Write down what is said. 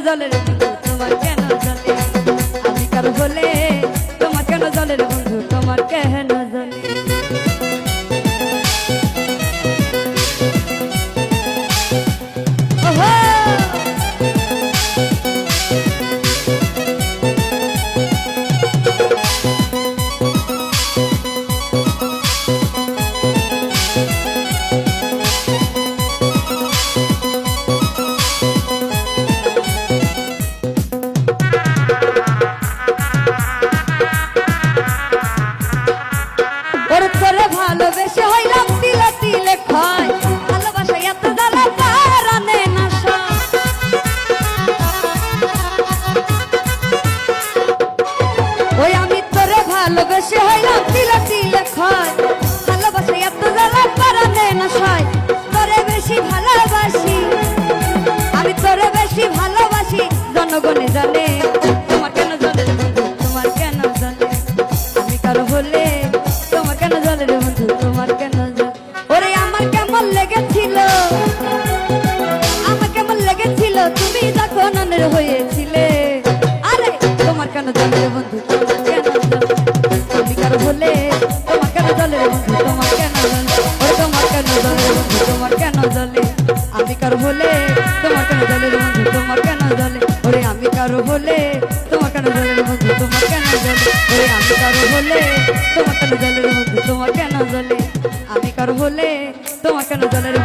জলের বন্ধু তোমার কেন জলে আমি কারো হলে তোমার কেন জলের বন্ধু তোমার কেন জলে ভালোবেসে হইলাম তিলে তিলে খাই ভালোবাসা এত জ্বালা পারানে না ওই আমি তোরে ভালোবেসে হইলাম তিলে তিলে খাই ভালোবাসা এত জ্বালা পারানে না সাই তোরে বেশি ভালোবাসি আমি তোরে বেশি ভালোবাসি জনগণে জানে তোমার কেন জানে তোমার কেন জানে আমি কারো হলে তোমার কেন জলের বন্ধু তোমার কেন জল ওরে আমার কেমন লেগেছিল তুমি যখন অনের হয়েছিলে আরে তোমার কেন জলের বন্ধু তোমার কেন জল আমি কারো হলে তোমার কেন জলের বন্ধু তোমার কেন জল ওরে তোমার কেন জলের বন্ধু তোমার কেন জলে আমি কারো হলে তোমার কেন জলের বন্ধু তোমার কেন জলে ওরে আমি কারো হলে তোমার কেন জলের বন্ধু তোমার কেন জলে ওরে আমি কারো হলে তোমার কেন জলের বন্ধু তোমার কেন জলে আমি কারো হলে তোমার কেন জলের